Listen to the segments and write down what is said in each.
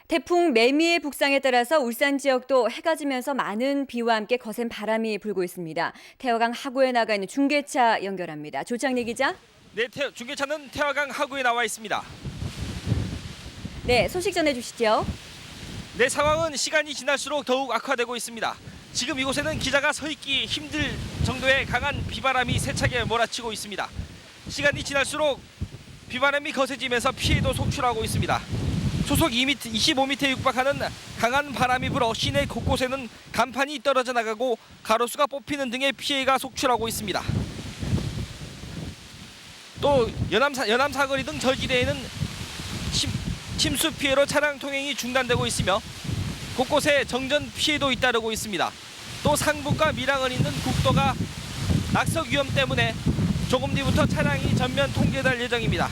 태풍 매미의 북상에 따라서 울산 지역도 해가 지면서 많은 비와 함께 거센 바람이 불고 있습니다. 태화강 하구에 나가 있는 중계차 연결합니다. 조창래 기자. 네, 중계차는 태화강 하구에 나와 있습니다. 네, 소식 전해주시죠. 네, 상황은 시간이 지날수록 더욱 악화되고 있습니다. 지금 이곳에는 기자가 서 있기 힘들 정도의 강한 비바람이 세차게 몰아치고 있습니다. 시간이 지날수록 비바람이 거세지면서 피해도 속출하고 있습니다. 초속 25m에 육박하는 강한 바람이 불어 시내 곳곳에는 간판이 떨어져 나가고 가로수가 뽑히는 등의 피해가 속출하고 있습니다. 또 연암 사거리 등 저지대에는 침수 피해로 차량 통행이 중단되고 있으며 곳곳에 정전 피해도 잇따르고 있습니다. 또 상북과 밀양을 잇는 국도가 낙석 위험 때문에 조금 뒤부터 차량이 전면 통제될 예정입니다.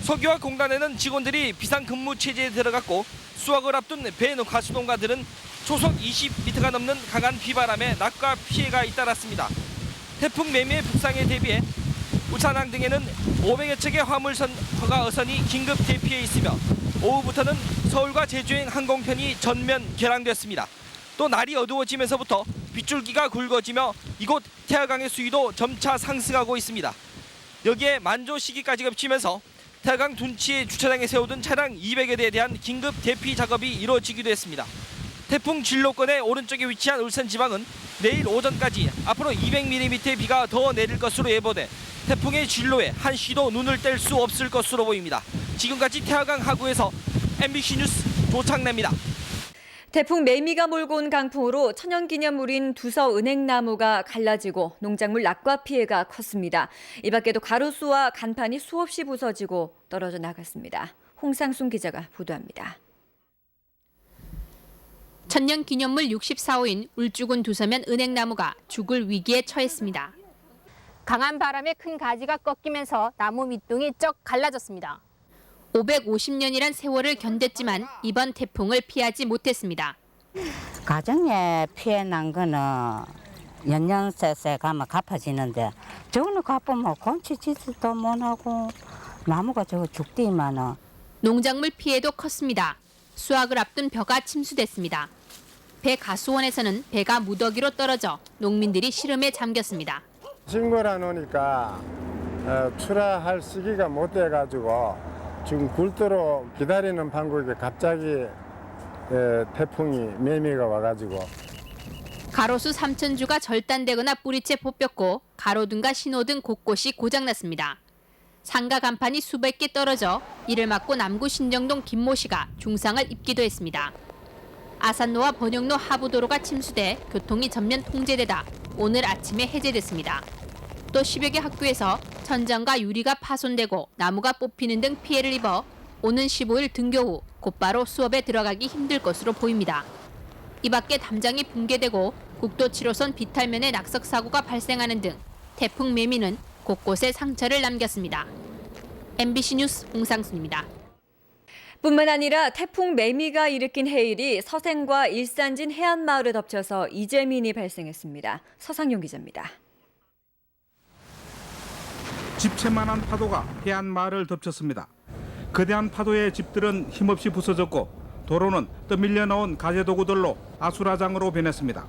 석유화 공단에는 직원들이 비상근무 체제에 들어갔고 수확을 앞둔 배 가수농가들은 초속 20m가 넘는 강한 비바람에 낙과 피해가 잇따랐습니다. 태풍 매미의 북상에 대비해 울산항 등에는 500여 척의 화물선과 어선이 긴급 대피해 있으며 오후부터는 서울과 제주행 항공편이 전면 개량됐습니다. 또 날이 어두워지면서부터 빗줄기가 굵어지며 이곳 태화강의 수위도 점차 상승하고 있습니다. 여기에 만조 시기까지 겹치면서 태화강 둔치의 주차장에 세워둔 차량 200여 대에 대한 긴급 대피 작업이 이루어지기도 했습니다. 태풍 진로권의 오른쪽에 위치한 울산지방은 내일 오전까지 앞으로 200mm의 비가 더 내릴 것으로 예보돼 태풍의 진로에 한시도 눈을 뗄 수 없을 것으로 보입니다. 지금까지 태화강 하구에서 MBC 뉴스 조창래입니다. 태풍 매미가 몰고 온 강풍으로 천연기념물인 두서 은행나무가 갈라지고 농작물 낙과 피해가 컸습니다. 이 밖에도 가로수와 간판이 수없이 부서지고 떨어져 나갔습니다. 홍상순 기자가 보도합니다. 천년기념물 64호인 울주군 두서면 은행나무가 죽을 위기에 처했습니다. 강한 바람에 큰 가지가 꺾이면서 나무 밑둥이 쩍 갈라졌습니다. 550년이란 세월을 견뎠지만 이번 태풍을 피하지 못했습니다. 가정에 피해 난 거는 연년세세 가면 갚아지는데 저거는 갚으면 건치짓도 못하고 나무가 저거 죽디만은. 농작물 피해도 컸습니다. 수확을 앞둔 벼가 침수됐습니다. 배 가수원에서는 배가 무더기로 떨어져 농민들이 시름에 잠겼습니다. 신고라 놓으니까 출하할 시기가 못 돼가지고 지금 굴도록 기다리는 방법에 갑자기 태풍이 매미가 와가지고 가로수 3,000주가 절단되거나 뿌리채 뽑혔고 가로등과 신호등 곳곳이 고장났습니다. 상가 간판이 수백 개 떨어져 이를 맞고 남구 신정동 김모 씨가 중상을 입기도 했습니다. 아산로와 번영로 하부도로가 침수돼 교통이 전면 통제되다 오늘 아침에 해제됐습니다. 또 10여 개 학교에서 천장과 유리가 파손되고 나무가 뽑히는 등 피해를 입어 오는 15일 등교 후 곧바로 수업에 들어가기 힘들 것으로 보입니다. 이 밖에 담장이 붕괴되고 국도 7호선 비탈면에 낙석 사고가 발생하는 등 태풍 매미는 곳곳에 상처를 남겼습니다. MBC 뉴스 홍상순입니다. 뿐만 아니라 태풍 매미가 일으킨 해일이 서생과 일산진 해안마을을 덮쳐서 이재민이 발생했습니다. 서상용 기자입니다. 집채만한 파도가 해안마을을 덮쳤습니다. 거대한 파도에 집들은 힘없이 부서졌고 도로는 떠밀려 나온 가재도구들로 아수라장으로 변했습니다.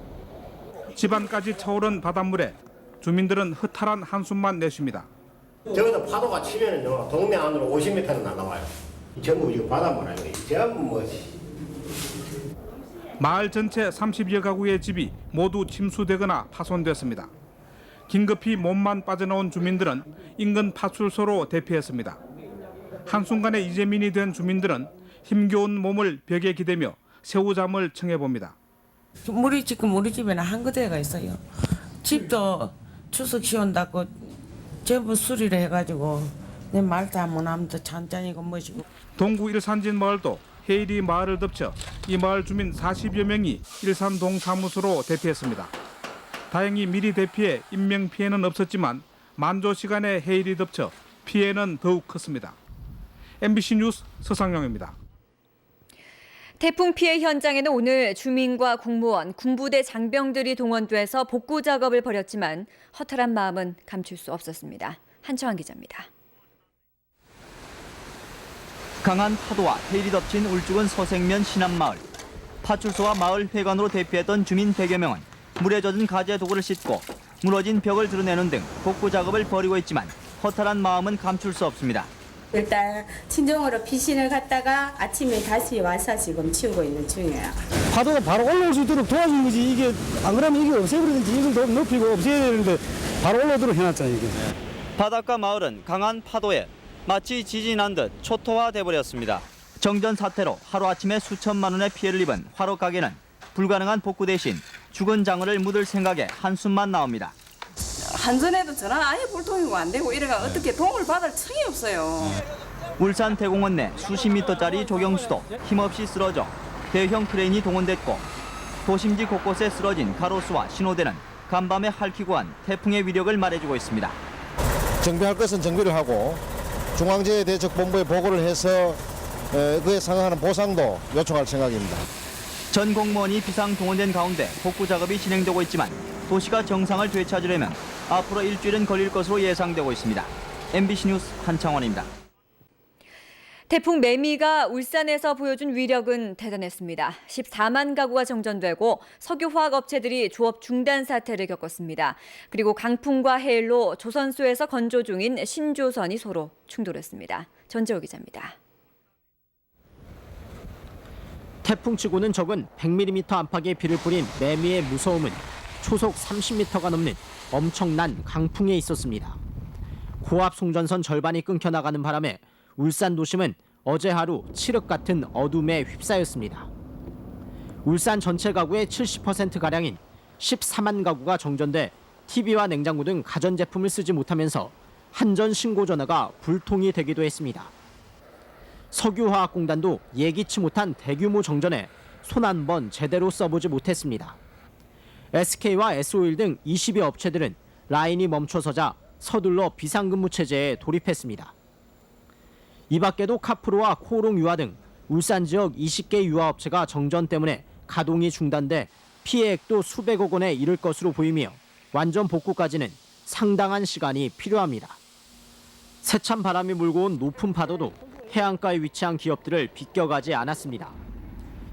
집안까지 차오른 바닷물에 주민들은 허탈한 한숨만 내쉽니다. 저기서 파도가 치면은요 동네 안으로 50m는 날아와요. 전부 이거 바닷물 아니에요. 전부 마을 전체 30여 가구의 집이 모두 침수되거나 파손됐습니다. 긴급히 몸만 빠져나온 주민들은 인근 파출소로 대피했습니다. 한순간에 이재민이 된 주민들은 힘겨운 몸을 벽에 기대며 새우잠을 청해봅니다. 물이 지금 우리 집에는 한 그대가 있어요. 집도 추석 쉬온다고 전부 수리를 해가지고 내 말도 안 못하면서 잔잔이고 뭐시고. 동구 일산진 마을도 해일이 마을을 덮쳐 이 마을 주민 40여 명이 일산동 사무소로 대피했습니다. 다행히 미리 대피해 인명피해는 없었지만 만조 시간에 해일이 덮쳐 피해는 더욱 컸습니다. MBC 뉴스 서상영입니다. 태풍 피해 현장에는 오늘 주민과 공무원, 군부대 장병들이 동원돼서 복구 작업을 벌였지만 허탈한 마음은 감출 수 없었습니다. 한철환 기자입니다. 강한 파도와 해일이 덮친 울주군 서생면 신안마을. 파출소와 마을 회관으로 대피했던 주민 100여 명은 물에 젖은 가재 도구를 씻고 무너진 벽을 드러내는 등 복구 작업을 벌이고 있지만 허탈한 마음은 감출 수 없습니다. 일단 친정으로 피신을 갔다가 아침에 다시 와서 지금 치우고 있는 중이에요. 파도가 바로 올라올 수 있도록 도와주는 거지. 이게 안 그러면 이게 없애버리든지 이걸 더 높이고 없애야 되는데 바로 올라오도록 해놨잖아요. 이게. 바닷가 마을은 강한 파도에 마치 지진이 난 듯 초토화돼 버렸습니다. 정전 사태로 하루아침에 수천만 원의 피해를 입은 화로 가게는 불가능한 복구 대신 죽은 장어를 묻을 생각에 한숨만 나옵니다. 한전에도 전화 아예 불통이고 안 되고 이래가 어떻게 도움을 받을 층이 없어요. 울산 대공원 내 수십 미터짜리 조경수도 힘없이 쓰러져 대형 크레인이 동원됐고 도심지 곳곳에 쓰러진 가로수와 신호대는 간밤에 핥히고 한 태풍의 위력을 말해주고 있습니다. 정비할 것은 정비를 하고 중앙재해대책본부에 보고를 해서 그에 상응하는 보상도 요청할 생각입니다. 전 공무원이 비상 동원된 가운데 복구 작업이 진행되고 있지만 도시가 정상을 되찾으려면 앞으로 일주일은 걸릴 것으로 예상되고 있습니다. MBC 뉴스 한창원입니다. 태풍 매미가 울산에서 보여준 위력은 대단했습니다. 14만 가구가 정전되고 석유화학 업체들이 조업 중단 사태를 겪었습니다. 그리고 강풍과 해일로 조선소에서 건조 중인 신조선이 서로 충돌했습니다. 전재호 기자입니다. 태풍치고는 적은 100mm 안팎의 비를 뿌린 매미의 무서움은 초속 30m가 넘는 엄청난 강풍에 있었습니다. 고압 송전선 절반이 끊겨 나가는 바람에 울산 도심은 어제 하루 칠흑 같은 어둠에 휩싸였습니다. 울산 전체 가구의 70%가량인 14만 가구가 정전돼 TV와 냉장고 등 가전제품을 쓰지 못하면서 한전 신고 전화가 불통이 되기도 했습니다. 석유화학공단도 예기치 못한 대규모 정전에 손 한 번 제대로 써보지 못했습니다. SK와 S-오일 등 20여 업체들은 라인이 멈춰서자 서둘러 비상근무 체제에 돌입했습니다. 이 밖에도 카프로와 코오롱 유화 등 울산 지역 20개 유화업체가 정전 때문에 가동이 중단돼 피해액도 수백억 원에 이를 것으로 보이며 완전 복구까지는 상당한 시간이 필요합니다. 세찬 바람이 몰고 온 높은 파도도 해안가에 위치한 기업들을 비껴가지 않았습니다.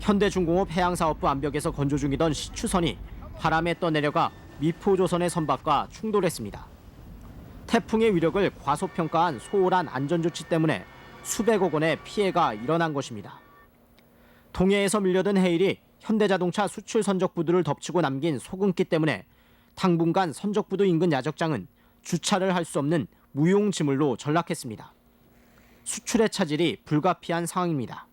현대중공업 해양사업부 암벽에서 건조 중이던 시추선이 바람에 떠내려가 미포조선의 선박과 충돌했습니다. 태풍의 위력을 과소평가한 소홀한 안전조치 때문에 수백억 원의 피해가 일어난 것입니다. 동해에서 밀려든 해일이 현대자동차 수출 선적부두를 덮치고 남긴 소금기 때문에 당분간 선적부두 인근 야적장은 주차를 할 수 없는 무용지물로 전락했습니다. 수출의 차질이 불가피한 상황입니다.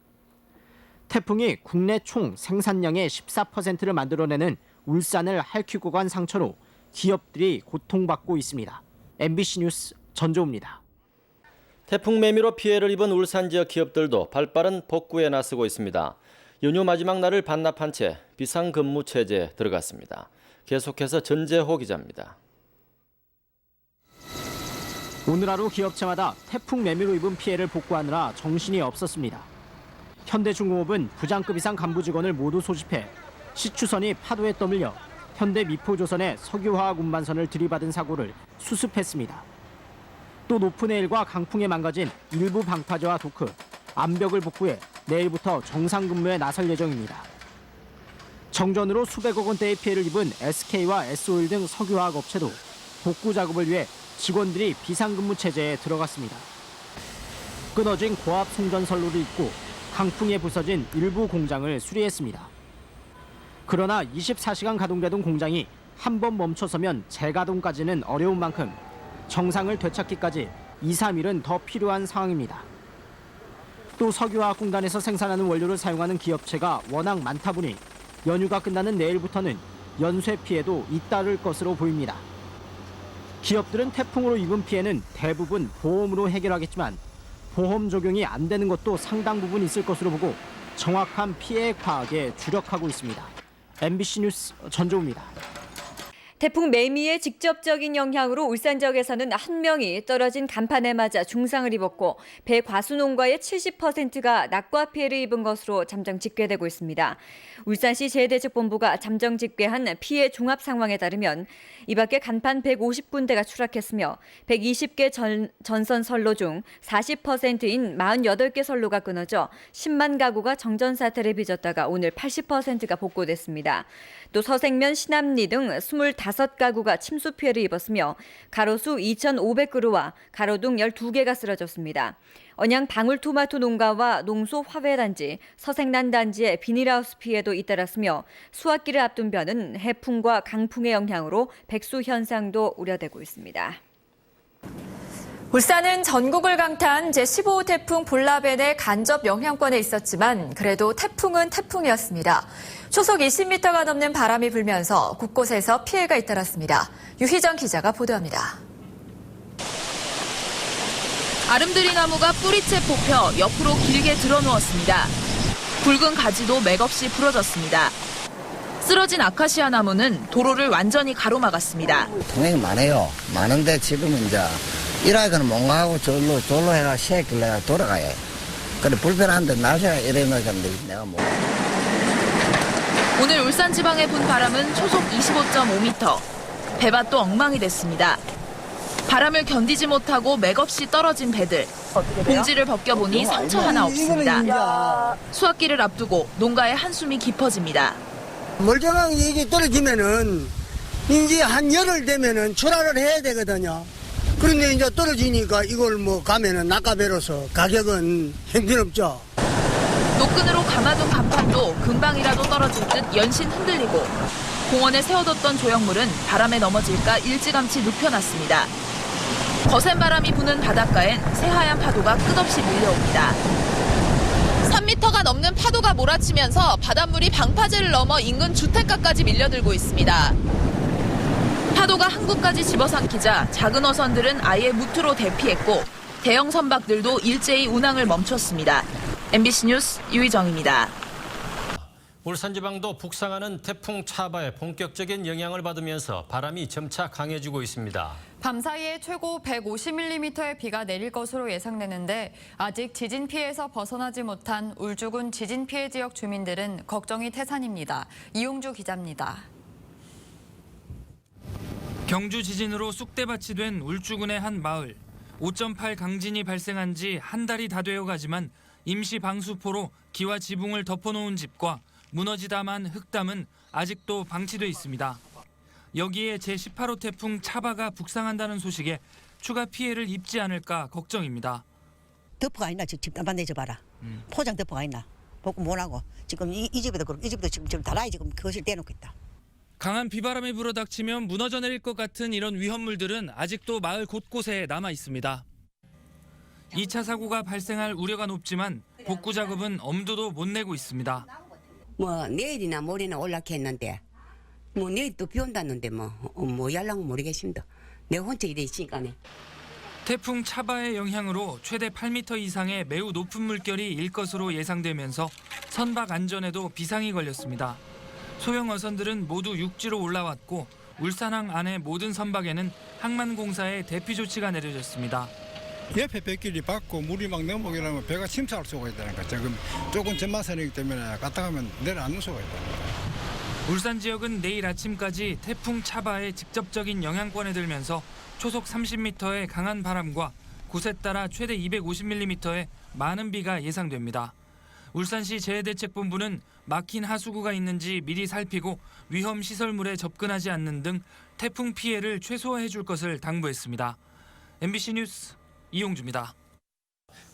태풍이 국내 총 생산량의 14%를 만들어내는 울산을 핥히고 간 상처로 기업들이 고통받고 있습니다. MBC 뉴스 전조우입니다. 태풍 매미로 피해를 입은 울산 지역 기업들도 발빠른 복구에 나서고 있습니다. 연휴 마지막 날을 반납한 채 비상근무 체제에 들어갔습니다. 계속해서 전재호 기자입니다. 오늘 하루 기업체마다 태풍 매미로 입은 피해를 복구하느라 정신이 없었습니다. 현대중공업은 부장급 이상 간부 직원을 모두 소집해 시추선이 파도에 떠밀려 현대 미포조선의 석유화학 운반선을 들이받은 사고를 수습했습니다. 또 높은 해일과 강풍에 망가진 일부 방파제와 도크, 암벽을 복구해 내일부터 정상 근무에 나설 예정입니다. 정전으로 수백억 원대의 피해를 입은 SK와 S-오일 등 석유화학 업체도 복구 작업을 위해 직원들이 비상근무 체제에 들어갔습니다. 끊어진 고압 송전선로를 잇고 강풍에 부서진 일부 공장을 수리했습니다. 그러나 24시간 가동되던 공장이 한 번 멈춰서면 재가동까지는 어려운 만큼 정상을 되찾기까지 2-3일은 더 필요한 상황입니다. 또 석유화학공단에서 생산하는 원료를 사용하는 기업체가 워낙 많다 보니 연휴가 끝나는 내일부터는 연쇄 피해도 잇따를 것으로 보입니다. 기업들은 태풍으로 입은 피해는 대부분 보험으로 해결하겠지만 보험 적용이 안 되는 것도 상당 부분 있을 것으로 보고 정확한 피해 파악에 주력하고 있습니다. MBC 뉴스 전조우입니다. 태풍 매미의 직접적인 영향으로 울산 지역에서는 한 명이 떨어진 간판에 맞아 중상을 입었고 배 과수 농가의 70%가 낙과 피해를 입은 것으로 잠정 집계되고 있습니다. 울산시 재해대책본부가 잠정 집계한 피해 종합 상황에 따르면 이 밖에 간판 150군데가 추락했으며 120개 전선 선로 중 40%인 48개 선로가 끊어져 10만 가구가 정전 사태를 빚었다가 오늘 80%가 복구됐습니다. 또 서생면, 신암리 등 25가구가 침수 피해를 입었으며 가로수 2,500그루와 가로등 12개가 쓰러졌습니다. 언양 방울토마토 농가와 농소 화훼단지, 서생난 단지의 비닐하우스 피해도 잇따랐으며 수확기를 앞둔 벼는 해풍과 강풍의 영향으로 백수 현상도 우려되고 있습니다. 울산은 전국을 강타한 제15호 태풍 볼라벤의 간접 영향권에 있었지만 그래도 태풍은 태풍이었습니다. 초속 20m가 넘는 바람이 불면서 곳곳에서 피해가 잇따랐습니다. 유희정 기자가 보도합니다. 아름드리 나무가 뿌리채 뽑혀 옆으로 길게 드러누웠습니다. 굵은 가지도 맥없이 부러졌습니다. 쓰러진 아카시아 나무는 도로를 완전히 가로막았습니다. 통행이 많아요. 많은데 지금은 이제 일하기는 못 가고 절로 해가 시했길래 돌아가요. 그래 불편한데 날씨가 이래놓으니까 내가 뭐. 오늘 울산 지방에 분 바람은 초속 25.5m. 배밭도 엉망이 됐습니다. 바람을 견디지 못하고 맥없이 떨어진 배들. 봉지를 벗겨보니 상처 하나 없습니다. 수확기를 앞두고 농가의 한숨이 깊어집니다. 멀쩡한 이게 떨어지면은 이제 한 열흘 되면은 출하를 해야 되거든요. 그런데 이제 떨어지니까 이걸 뭐 가면은 낙가배로서 가격은 형편없죠. 노끈으로 감아둔 간판도 금방이라도 떨어질 듯 연신 흔들리고 공원에 세워뒀던 조형물은 바람에 넘어질까 일찌감치 눕혀놨습니다. 거센 바람이 부는 바닷가엔 새하얀 파도가 끝없이 밀려옵니다. 3m가 넘는 파도가 몰아치면서 바닷물이 방파제를 넘어 인근 주택가까지 밀려들고 있습니다. 파도가 항구까지 집어삼키자 작은 어선들은 아예 무트로 대피했고 대형 선박들도 일제히 운항을 멈췄습니다. MBC 뉴스 유희정입니다. 울산지방도 북상하는 태풍 차바의 본격적인 영향을 받으면서 바람이 점차 강해지고 있습니다. 밤사이에 최고 150mm의 비가 내릴 것으로 예상되는데 아직 지진 피해에서 벗어나지 못한 울주군 지진 피해 지역 주민들은 걱정이 태산입니다. 이용주 기자입니다. 경주 지진으로 쑥대밭이 된 울주군의 한 마을. 5.8 강진이 발생한 지 한 달이 다 되어가지만 임시 방수포로 기와 지붕을 덮어놓은 집과 무너지다 만 흙담은 아직도 방치돼 있습니다. 여기에 제18호 태풍 차바가 북상한다는 소식에 추가 피해를 입지 않을까 걱정입니다. 덮어가 있나 지금 집단 내줘봐라. 포장 덮어가 있나 보고 뭐라고 지금 이 집에도 그렇고 이 집도 지금 다라이 지금 거실 떼놓고 있다. 강한 비바람이 불어닥치면 무너져 내릴 것 같은 이런 위험물들은 아직도 마을 곳곳에 남아 있습니다. 2차 사고가 발생할 우려가 높지만 복구 작업은 엄두도 못 내고 있습니다. 뭐 내일이나 모레나 올라겠는데 뭐 내일 또 비 온다는데 뭐 yar라고 모르겠습니다. 내가 혼자 이래 있으니까네. 태풍 차바의 영향으로 최대 8m 이상의 매우 높은 물결이 일 것으로 예상되면서 선박 안전에도 비상이 걸렸습니다. 소형 어선들은 모두 육지로 올라왔고 울산항 안의 모든 선박에는 항만공사의 대피 조치가 내려졌습니다. 옆에 뱃길이 받고 물이 막 넘어오게 하면 배가 침투할 수가 있다니까. 지금 조금 전마선이기 때문에 갔다 가면 내려앉는 수가 있다니까. 울산 지역은 내일 아침까지 태풍 차바의 직접적인 영향권에 들면서 초속 30m의 강한 바람과 곳에 따라 최대 250mm의 많은 비가 예상됩니다. 울산시 재해대책본부는 막힌 하수구가 있는지 미리 살피고 위험 시설물에 접근하지 않는 등 태풍 피해를 최소화해 줄 것을 당부했습니다. MBC 뉴스 이용주입니다.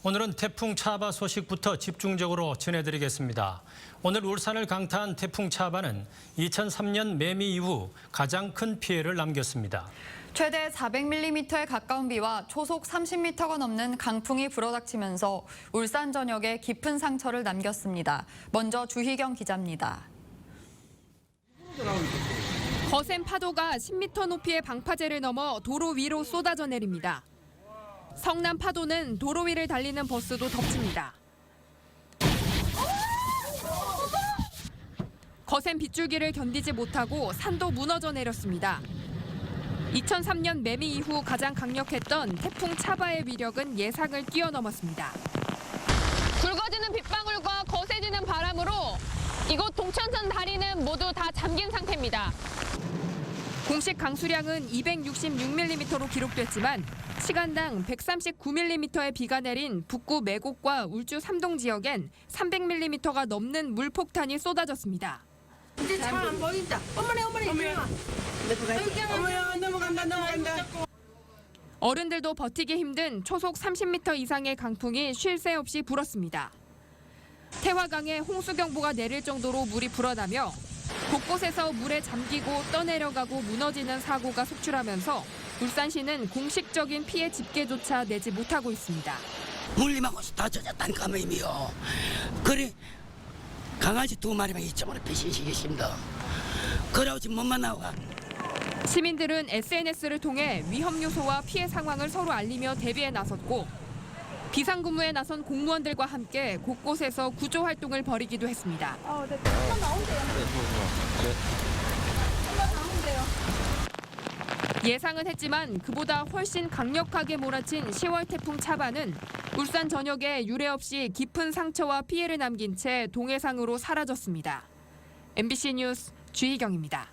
오늘은 태풍 차바 소식부터 집중적으로 전해드리겠습니다. 오늘 울산을 강타한 태풍 차바는 2003년 매미 이후 가장 큰 피해를 남겼습니다. 최대 400mm에 가까운 비와 초속 30m가 넘는 강풍이 불어닥치면서 울산 전역에 깊은 상처를 남겼습니다. 먼저 주희경 기자입니다. 거센 파도가 10m 높이의 방파제를 넘어 도로 위로 쏟아져 내립니다. 성남 파도는 도로 위를 달리는 버스도 덮칩니다. 거센 빗줄기를 견디지 못하고 산도 무너져 내렸습니다. 2003년 매미 이후 가장 강력했던 태풍 차바의 위력은 예상을 뛰어넘었습니다. 굵어지는 빗방울과 거세지는 바람으로 이곳 동천산 다리는 모두 다 잠긴 상태입니다. 공식 강수량은 266mm로 기록됐지만 시간당 139mm의 비가 내린 북구 매곡과 울주 삼동 지역엔 300mm가 넘는 물폭탄이 쏟아졌습니다. 이제 차 안 보인다. 어머나. 어머야, 넘어간다. 어른들도 버티기 힘든 초속 30m 이상의 강풍이 쉴 새 없이 불었습니다. 태화강에 홍수경보가 내릴 정도로 물이 불어나며 곳곳에서 물에 잠기고 떠내려가고 무너지는 사고가 속출하면서 울산시는 공식적인 피해 집계조차 내지 못하고 있습니다. 물림하고서 다 젖었다니까 매미요. 그래 강아지 2마리만 이쪽으로 배신시키십니다. 그러고 지금 못 만나고. 시민들은 SNS를 통해 위험 요소와 피해 상황을 서로 알리며 대비에 나섰고 비상근무에 나선 공무원들과 함께 곳곳에서 구조 활동을 벌이기도 했습니다. 예상은 했지만 그보다 훨씬 강력하게 몰아친 10월 태풍 차바는 울산 전역에 유례 없이 깊은 상처와 피해를 남긴 채 동해상으로 사라졌습니다. MBC 뉴스 주희경입니다.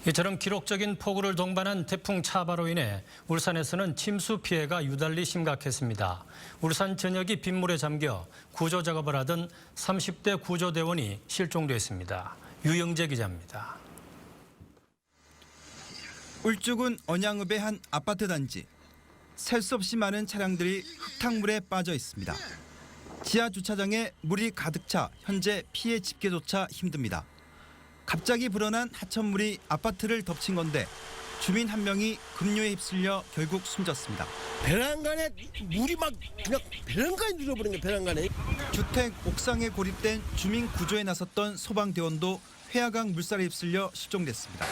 이처럼 기록적인 폭우를 동반한 태풍 차바로 인해 울산에서는 침수 피해가 유달리 심각했습니다. 울산 전역이 빗물에 잠겨 구조 작업을 하던 30대 구조대원이 실종됐습니다. 유영재 기자입니다. 울주군 언양읍의 한 아파트 단지. 셀 수 없이 많은 차량들이 흙탕물에 빠져 있습니다. 지하 주차장에 물이 가득 차 현재 피해 집계조차 힘듭니다. 갑자기 불어난 하천물이 아파트를 덮친 건데 주민 한 명이 급류에 휩쓸려 결국 숨졌습니다. 베란간에 물이 막 그냥 베란간에 눌러버린 거야. 베란간에. 주택 옥상에 고립된 주민 구조에 나섰던 소방대원도 회하강 물살에 휩쓸려 실종됐습니다.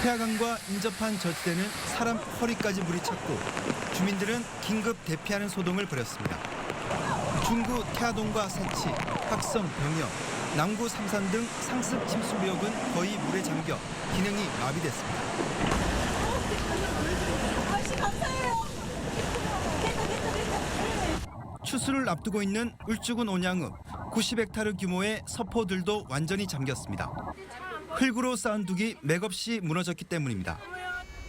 회하강과 인접한 저지대는 사람 허리까지 물이 찼고 주민들은 긴급 대피하는 소동을 벌였습니다. 중구 태화동과 새치, 학성, 병영, 남구 삼산 등 상습 침수 구역은 거의 물에 잠겨 기능이 마비됐습니다. 추수를 앞두고 있는 울주군 온양읍 90헥타르 규모의 서포들도 완전히 잠겼습니다. 흙으로 쌓은 둑이 맥없이 무너졌기 때문입니다.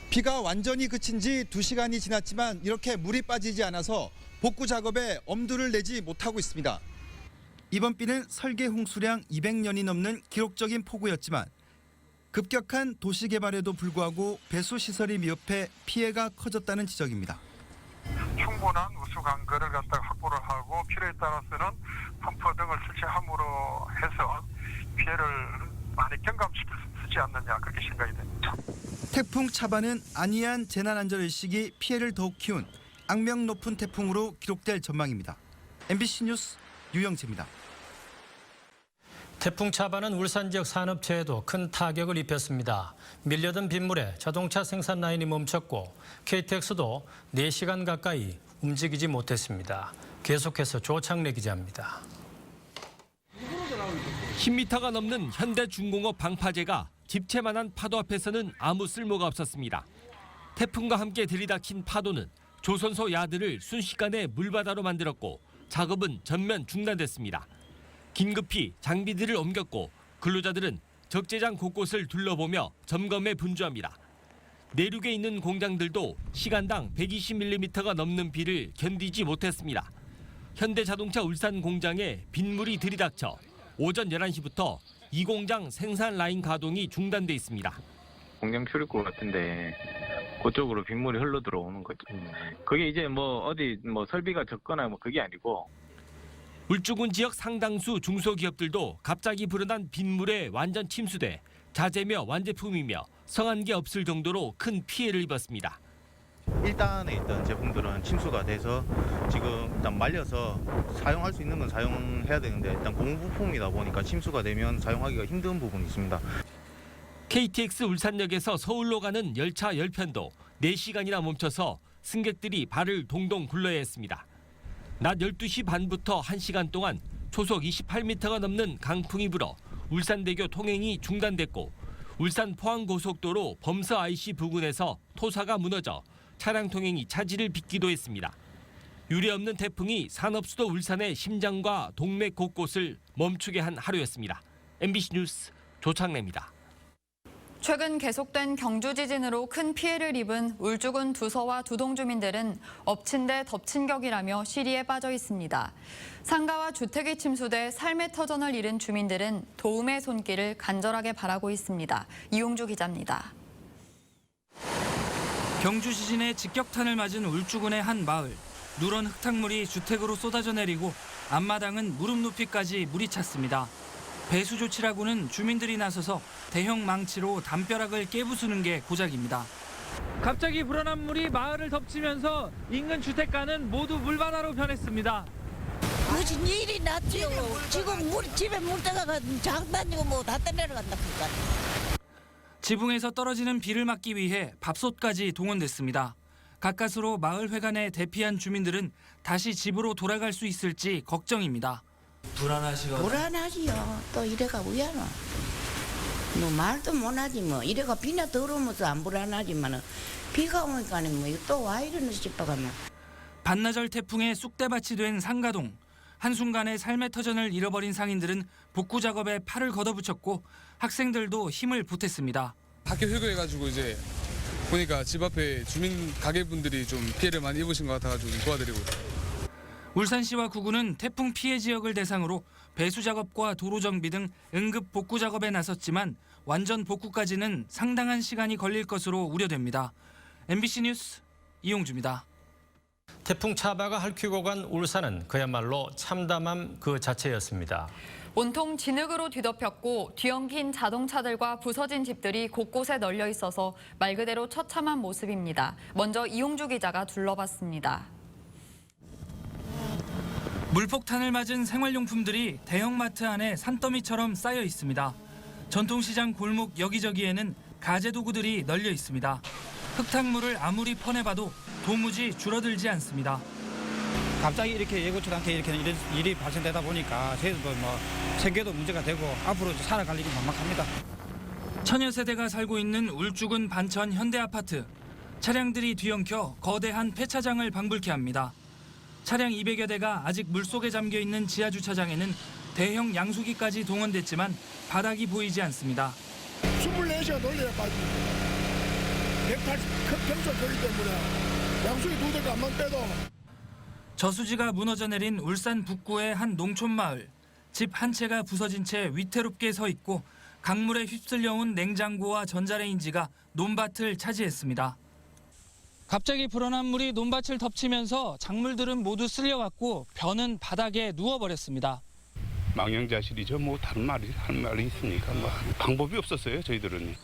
비가 완전히 그친 지 2시간이 지났지만 이렇게 물이 빠지지 않아서 복구 작업에 엄두를 내지 못하고 있습니다. 이번 비는 설계 홍수량 200년이 넘는 기록적인 폭우였지만 급격한 도시 개발에도 불구하고 배수 시설이 미흡해 피해가 커졌다는 지적입니다. 충분한 우수 강거를 갖다가 확보를 하고 필요에 따라서는 펌프 등을 설치함으로 해서 피해를 많이 경감시킬 수 있지 않느냐 그렇게 생각이 됩니다. 태풍 차바는 안이한 재난안전의식이 피해를 더욱 키운 악명 높은 태풍으로 기록될 전망입니다. MBC 뉴스 유영재입니다. 태풍 차바는 울산 지역 산업체에도 큰 타격을 입혔습니다. 밀려든 빗물에 자동차 생산 라인이 멈췄고 KTX도 4시간 가까이 움직이지 못했습니다. 계속해서 조창래 기자입니다. 10m가 넘는 현대중공업 방파제가 집채만한 파도 앞에서는 아무 쓸모가 없었습니다. 태풍과 함께 들이닥친 파도는 조선소 야드를 순식간에 물바다로 만들었고 작업은 전면 중단됐습니다. 긴급히 장비들을 옮겼고 근로자들은 적재장 곳곳을 둘러보며 점검에 분주합니다. 내륙에 있는 공장들도 시간당 120mm가 넘는 비를 견디지 못했습니다. 현대자동차 울산 공장에 빗물이 들이닥쳐 오전 11시부터 이 공장 생산 라인 가동이 중단돼 있습니다. 공장 출입구 같은데 그쪽으로 빗물이 흘러 들어오는 거죠. 그게 이제 어디 설비가 적거나 그게 아니고. 울주군 지역 상당수 중소기업들도 갑자기 불어난 빗물에 완전 침수돼 자재며 완제품이며 성한 게 없을 정도로 큰 피해를 입었습니다. 1단에 있던 제품들은 침수가 돼서 지금 일단 말려서 사용할 수 있는 건 사용해야 되는데 일단 고무부품이다 보니까 침수가 되면 사용하기가 힘든 부분이 있습니다. KTX 울산역에서 서울로 가는 열차 10편도 4시간이나 멈춰서 승객들이 발을 동동 굴러야 했습니다. 낮 12시 반부터 1시간 동안 초속 28m가 넘는 강풍이 불어 울산대교 통행이 중단됐고 울산 포항고속도로 범서 IC 부근에서 토사가 무너져 차량 통행이 차질을 빚기도 했습니다. 유례없는 태풍이 산업수도 울산의 심장과 동네 곳곳을 멈추게 한 하루였습니다. MBC 뉴스 조창래입니다. 최근 계속된 경주 지진으로 큰 피해를 입은 울주군 두서와 두동 주민들은 엎친 데 덮친 격이라며 시리에 빠져 있습니다. 상가와 주택이 침수돼 삶의 터전을 잃은 주민들은 도움의 손길을 간절하게 바라고 있습니다. 이용주 기자입니다. 경주 지진의 직격탄을 맞은 울주군의 한 마을. 누런 흙탕물이 주택으로 쏟아져 내리고 앞마당은 무릎 높이까지 물이 찼습니다. 배수 조치라고는 주민들이 나서서 대형 망치로 담벼락을 깨부수는 게 고작입니다. 갑자기 불어난 물이 마을을 덮치면서 인근 주택가는 모두 물바다로 변했습니다. 무슨 일이 났지요. 지금 집에 물때가 장단지고 뭐 다 내려간다. 지붕에서 떨어지는 비를 막기 위해 밥솥까지 동원됐습니다. 가까스로 마을 회관에 대피한 주민들은 다시 집으로 돌아갈 수 있을지 걱정입니다. 불안하지요. 또 이래가 우야노. 뭐 말도 못하지 뭐. 이래가 비나 더러우면서 안 불안하지만은 비가 오니까는 뭐 또 와 이러는 싶어가면. 반나절 태풍에 쑥대밭이 된 상가동. 한순간에 삶의 터전을 잃어버린 상인들은 복구 작업에 팔을 걷어붙였고 학생들도 힘을 보탰습니다. 학교 휴교해가지고 이제 보니까 집 앞에 주민 가게분들이 좀 피해를 많이 입으신 것 같아가지고 도와드리고 있어요. 울산시와 구군은 태풍 피해 지역을 대상으로 배수 작업과 도로 정비 등 응급 복구 작업에 나섰지만 완전 복구까지는 상당한 시간이 걸릴 것으로 우려됩니다. MBC 뉴스 이용주입니다. 태풍 차바가 핥히고 간 울산은 그야말로 참담함 그 자체였습니다. 온통 진흙으로 뒤덮였고 뒤엉킨 자동차들과 부서진 집들이 곳곳에 널려 있어서 말 그대로 처참한 모습입니다. 먼저 이용주 기자가 둘러봤습니다. 물폭탄을 맞은 생활용품들이 대형마트 안에 산더미처럼 쌓여 있습니다. 전통시장 골목 여기저기에는 가재도구들이 널려 있습니다. 흙탕물을 아무리 퍼내봐도 도무지 줄어들지 않습니다. 갑자기 이렇게 예고치 않게 이런 일이 발생되다 보니까 저희도 뭐 생계도 문제가 되고 앞으로 살아갈 일이 막막합니다. 천여 세대가 살고 있는 울주군 반천 현대아파트. 차량들이 뒤엉켜 거대한 폐차장을 방불케 합니다. 차량 200여 대가 아직 물속에 잠겨 있는 지하주차장에는 대형 양수기까지 동원됐지만 바닥이 보이지 않습니다. 24시간 돌려야 빠집니다. 180큰 평소 거기 때문에 양수기 2대가 안만 빼도. 저수지가 무너져 내린 울산 북구의 한 농촌마을. 집 한 채가 부서진 채 위태롭게 서 있고 강물에 휩쓸려온 냉장고와 전자레인지가 논밭을 차지했습니다. 갑자기 불어난 물이 논밭을 덮치면서 작물들은 모두 쓸려갔고 벼는 바닥에 누워버렸습니다. 망연자실이죠. 뭐 다른 말이 할 말이 있으니까 뭐 방법이 없었어요. 저희들은.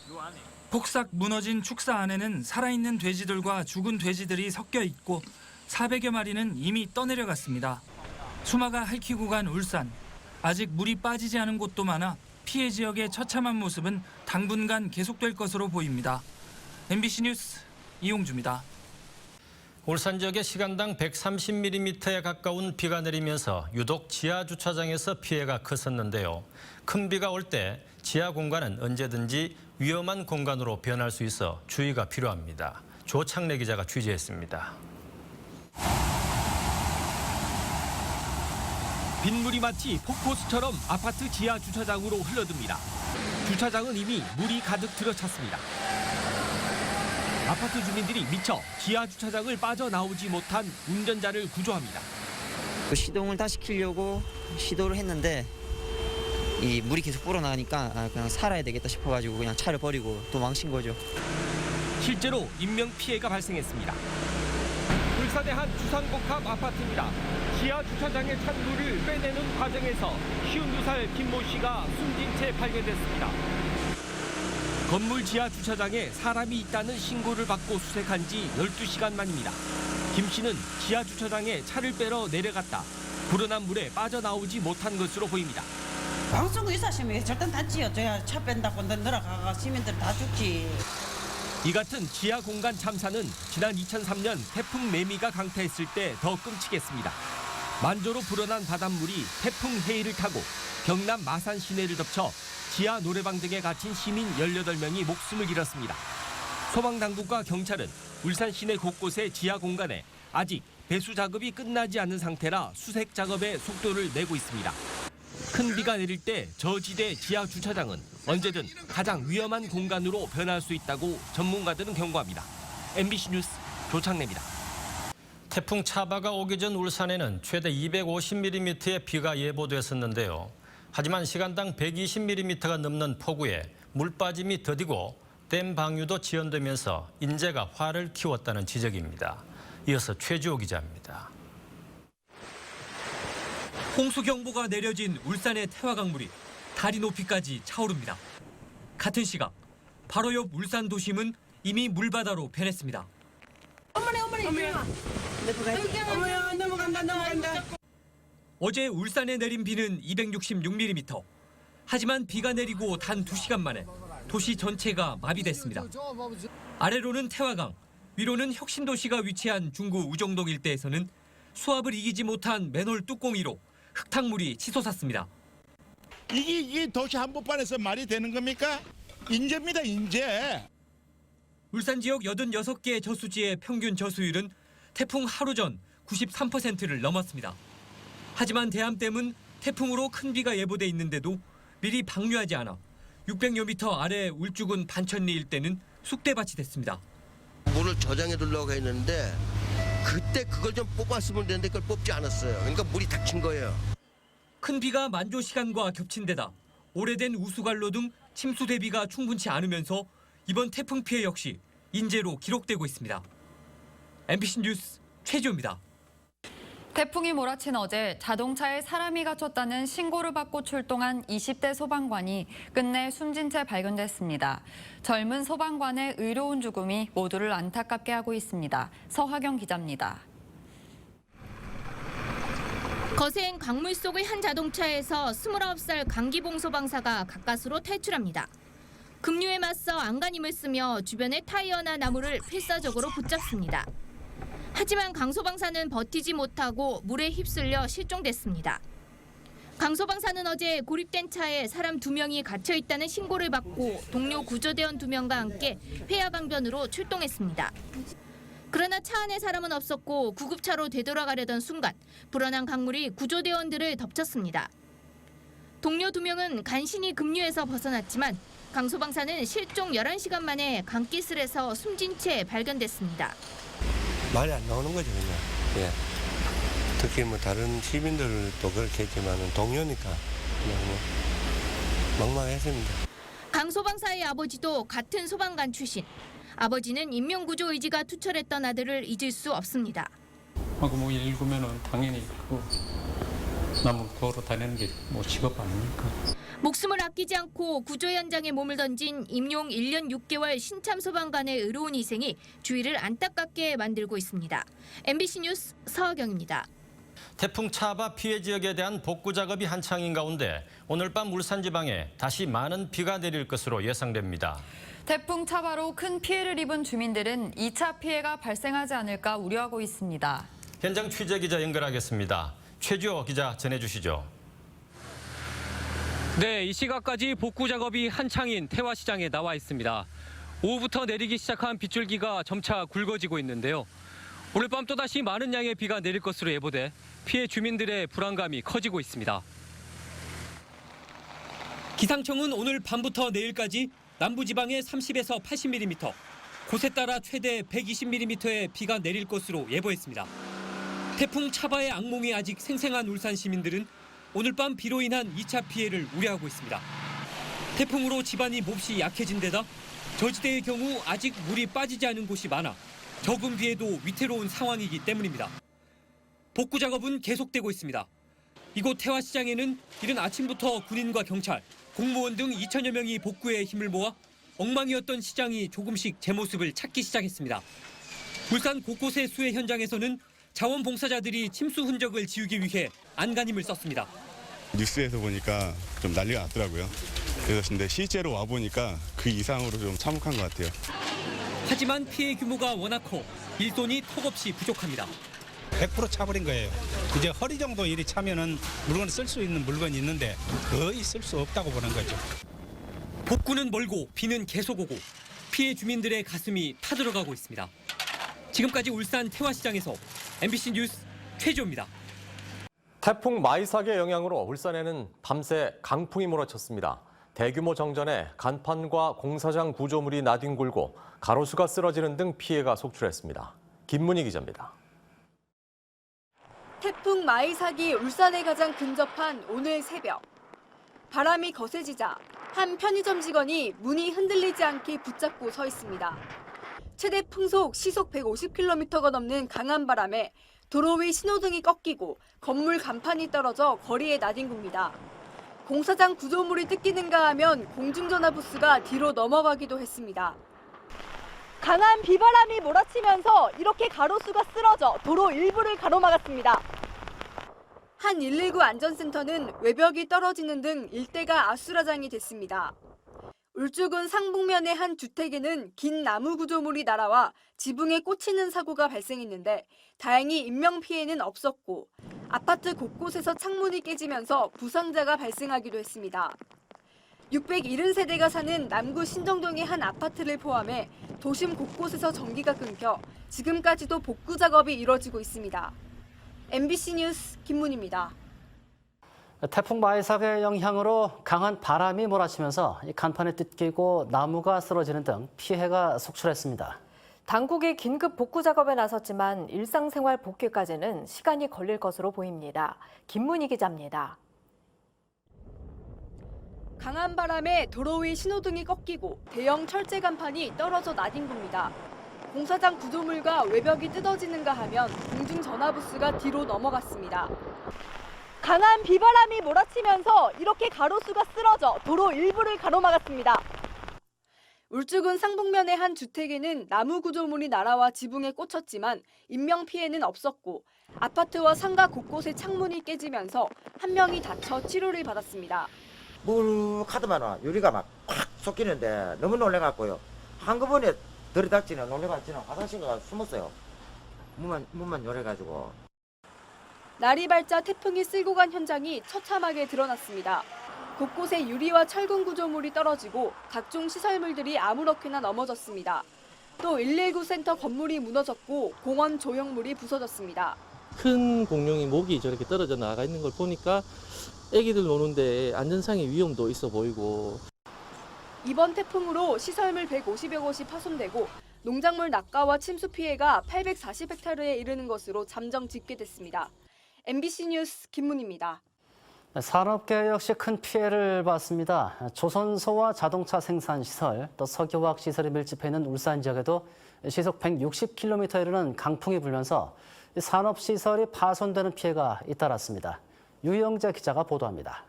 폭삭 무너진 축사 안에는 살아있는 돼지들과 죽은 돼지들이 섞여 있고 400여 마리는 이미 떠내려갔습니다. 수마가 핥히고 간 울산. 아직 물이 빠지지 않은 곳도 많아 피해 지역의 처참한 모습은 당분간 계속될 것으로 보입니다. MBC 뉴스 이용주입니다. 울산 지역에 시간당 130mm에 가까운 비가 내리면서 유독 지하 주차장에서 피해가 컸었는데요. 큰 비가 올 때 지하 공간은 언제든지 위험한 공간으로 변할 수 있어 주의가 필요합니다. 조창래 기자가 취재했습니다. 빗물이 마치 폭포수처럼 아파트 지하 주차장으로 흘러듭니다. 주차장은 이미 물이 가득 들어찼습니다. 아파트 주민들이 미쳐 지하 주차장을 빠져나오지 못한 운전자를 구조합니다. 시동을 다시 켜려고 시도를 했는데 이 물이 계속 불어나니까 그냥 살아야 되겠다 싶어가지고 그냥 차를 버리고 도망친 거죠. 실제로 인명 피해가 발생했습니다. 울산의 한 주상복합 아파트입니다. 지하 주차장에 찬 물을 빼내는 과정에서 52살 김모 씨가 숨진 채 발견됐습니다. 건물 지하 주차장에 사람이 있다는 신고를 받고 수색한 지 12시간 만입니다. 김 씨는 지하 주차장에 차를 빼러 내려갔다 불어난 물에 빠져나오지 못한 것으로 보입니다. 방송 있으시면 절대 닫지요. 제가 차 뺀다고 내려가가 시민들 다 죽지. 이 같은 지하 공간 참사는 지난 2003년 태풍 매미가 강타했을 때 더 끔찍했습니다. 만조로 불어난 바닷물이 태풍 헤이를 타고 경남 마산 시내를 덮쳐 지하 노래방 등에 갇힌 시민 18명이 목숨을 잃었습니다. 소방당국과 경찰은 울산 시내 곳곳의 지하 공간에 아직 배수 작업이 끝나지 않은 상태라 수색 작업에 속도를 내고 있습니다. 큰 비가 내릴 때 저지대 지하 주차장은 언제든 가장 위험한 공간으로 변할 수 있다고 전문가들은 경고합니다. MBC 뉴스 조창래입니다. 태풍 차바가 오기 전 울산에는 최대 250mm의 비가 예보됐었는데요. 하지만 시간당 120mm가 넘는 폭우에 물빠짐이 더디고 댐 방류도 지연되면서 인재가 화를 키웠다는 지적입니다. 이어서 최주호 기자입니다. 홍수경보가 내려진 울산의 태화강물이 다리 높이까지 차오릅니다. 같은 시각 바로 옆 울산 도심은 이미 물바다로 변했습니다. 넘어간다. 어제 울산에 내린 비는 266mm. 하지만 비가 내리고 단 2시간 만에 도시 전체가 마비됐습니다. 아래로는 태화강, 위로는 혁신도시가 위치한 중구 우정동 일대에서는 수압을 이기지 못한 맨홀 뚜껑이로 흙탕물이 치솟았습니다. 이게 도시 한복판에서 말이 되는 겁니까? 인재입니다, 인재. 울산 지역 86개 저수지의 평균 저수율은 태풍 하루 전 93%를 넘었습니다. 하지만 대암댐은 태풍으로 큰 비가 예보돼 있는데도 미리 방류하지 않아 600여 미터 아래 울주군 반천리 일대는 쑥대밭이 됐습니다. 물을 저장해 두려고 했는데 그때 그걸 좀 뽑았으면 되는데 그걸 뽑지 않았어요. 그러니까 물이 닥친 거예요. 큰 비가 만조 시간과 겹친 데다 오래된 우수관로 등 침수 대비가 충분치 않으면서 이번 태풍 피해 역시 인재로 기록되고 있습니다. MBC 뉴스 최지호입니다. 태풍이 몰아친 어제 자동차에 사람이 갇혔다는 신고를 받고 출동한 20대 소방관이 끝내 숨진 채 발견됐습니다. 젊은 소방관의 의로운 죽음이 모두를 안타깝게 하고 있습니다. 서화경 기자입니다. 거센 강물 속의 한 자동차에서 29살 강기봉 소방사가 가까스로 탈출합니다. 급류에 맞서 안간힘을 쓰며 주변의 타이어나 나무를 필사적으로 붙잡습니다. 하지만 강 소방사는 버티지 못하고 물에 휩쓸려 실종됐습니다. 강 소방사는 어제 고립된 차에 사람 2명이 갇혀 있다는 신고를 받고 동료 구조대원 2명과 함께 폐하강변으로 출동했습니다. 그러나 차 안에 사람은 없었고 구급차로 되돌아가려던 순간 불어난 강물이 구조대원들을 덮쳤습니다. 동료 2명은 간신히 급류에서 벗어났지만 강 소방사는 실종 11시간 만에 강기슬에서 숨진 채 발견됐습니다. 말이 안 나오는 거죠, 그냥. 예. 특히 뭐 다른 시민들도 그렇겠지만 동료니까 그냥 뭐 막막했습니다. 강 소방사의 아버지도 같은 소방관 출신. 아버지는 인명구조 의지가 투철했던 아들을 잊을 수 없습니다. 뭐 119면은 당연히 그 남을 구하러 다니는 게 뭐 직업 아닙니까? 목숨을 아끼지 않고 구조 현장에 몸을 던진 임용 1년 6개월 신참 소방관의 의로운 희생이 주위를 안타깝게 만들고 있습니다. MBC 뉴스 서하경입니다. 태풍 차바 피해 지역에 대한 복구 작업이 한창인 가운데 오늘 밤 울산 지방에 다시 많은 비가 내릴 것으로 예상됩니다. 태풍 차바로 큰 피해를 입은 주민들은 2차 피해가 발생하지 않을까 우려하고 있습니다. 현장 취재 기자 연결하겠습니다. 최주호 기자 전해주시죠. 네, 이 시각까지 복구 작업이 한창인 태화시장에 나와 있습니다. 오후부터 내리기 시작한 빗줄기가 점차 굵어지고 있는데요. 오늘 밤 또다시 많은 양의 비가 내릴 것으로 예보돼 피해 주민들의 불안감이 커지고 있습니다. 기상청은 오늘 밤부터 내일까지 남부지방에 30에서 80mm, 곳에 따라 최대 120mm의 비가 내릴 것으로 예보했습니다. 태풍 차바의 악몽이 아직 생생한 울산 시민들은 오늘 밤 비로 인한 2차 피해를 우려하고 있습니다. 태풍으로 집안이 몹시 약해진 데다 저지대의 경우 아직 물이 빠지지 않은 곳이 많아 적은 비에도 위태로운 상황이기 때문입니다. 복구 작업은 계속되고 있습니다. 이곳 태화시장에는 이른 아침부터 군인과 경찰, 공무원 등 2천여 명이 복구에 힘을 모아 엉망이었던 시장이 조금씩 제 모습을 찾기 시작했습니다. 울산 곳곳의 수해 현장에서는 자원봉사자들이 침수 흔적을 지우기 위해 안간힘을 썼습니다. 뉴스에서 보니까 좀 난리가 났더라고요. 그래서 근데 실제로 와보니까 그 이상으로 좀 참혹한 것 같아요. 하지만 피해 규모가 워낙 커 일손이 턱없이 부족합니다. 100% 차버린 거예요. 이제 허리 정도 일이 차면은 물건을 쓸 수 있는 물건이 있는데 거의 쓸 수 없다고 보는 거죠. 복구는 멀고 비는 계속 오고 피해 주민들의 가슴이 타들어가고 있습니다. 지금까지 울산 태화시장에서 MBC 뉴스 최지호입니다. 태풍 마이삭의 영향으로 울산에는 밤새 강풍이 몰아쳤습니다. 대규모 정전에 간판과 공사장 구조물이 나뒹굴고 가로수가 쓰러지는 등 피해가 속출했습니다. 김문희 기자입니다. 태풍 마이삭이 울산에 가장 근접한 오늘 새벽. 바람이 거세지자 한 편의점 직원이 문이 흔들리지 않게 붙잡고 서 있습니다. 최대 풍속 시속 150km가 넘는 강한 바람에 도로 위 신호등이 꺾이고 건물 간판이 떨어져 거리에 나뒹굽니다. 공사장 구조물이 뜯기는가 하면 공중전화 부스가 뒤로 넘어가기도 했습니다. 강한 비바람이 몰아치면서 이렇게 가로수가 쓰러져 도로 일부를 가로막았습니다. 한 119 안전센터는 외벽이 떨어지는 등 일대가 아수라장이 됐습니다. 울주군 상북면의 한 주택에는 긴 나무 구조물이 날아와 지붕에 꽂히는 사고가 발생했는데 다행히 인명피해는 없었고 아파트 곳곳에서 창문이 깨지면서 부상자가 발생하기도 했습니다. 670세대가 사는 남구 신정동의 한 아파트를 포함해 도심 곳곳에서 전기가 끊겨 지금까지도 복구 작업이 이뤄지고 있습니다. MBC 뉴스 김문희입니다. 태풍 마이삭의 영향으로 강한 바람이 몰아치면서 간판이 뜯기고 나무가 쓰러지는 등 피해가 속출했습니다. 당국이 긴급 복구 작업에 나섰지만 일상생활 복귀까지는 시간이 걸릴 것으로 보입니다. 김문희 기자입니다. 강한 바람에 도로 위 신호등이 꺾이고 대형 철제 간판이 떨어져 나뒹굽니다. 공사장 구조물과 외벽이 뜯어지는가 하면 공중전화 부스가 뒤로 넘어갔습니다. 강한 비바람이 몰아치면서 이렇게 가로수가 쓰러져 도로 일부를 가로막았습니다. 울주군 상북면의 한 주택에는 나무 구조물이 날아와 지붕에 꽂혔지만 인명피해는 없었고 아파트와 상가 곳곳에 창문이 깨지면서 한 명이 다쳐 치료를 받았습니다. 물 카드만 유리가 막 콱 섞이는데 너무 놀래갖고요. 한꺼번에 들이닥치네 놀래가지고 화장실 가서 숨었어요. 문만 열어가지고. 날이 밝자 태풍이 쓸고 간 현장이 처참하게 드러났습니다. 곳곳에 유리와 철근 구조물이 떨어지고 각종 시설물들이 아무렇게나 넘어졌습니다. 또 119 센터 건물이 무너졌고 공원 조형물이 부서졌습니다. 큰 공룡이 목이 저렇게 떨어져 나가 있는 걸 보니까 애기들 노는데 안전상의 위험도 있어 보이고. 이번 태풍으로 시설물 150여 곳이 파손되고 농작물 낙과와 침수 피해가 840헥타르에 이르는 것으로 잠정 집계됐습니다. MBC 뉴스 김문희입니다. 산업계 역시 큰 피해를 봤습니다. 조선소와 자동차 생산시설, 또 석유화학 시설이 밀집해 있는 울산 지역에도 시속 160km에 이르는 강풍이 불면서 산업시설이 파손되는 피해가 잇따랐습니다. 유영재 기자가 보도합니다.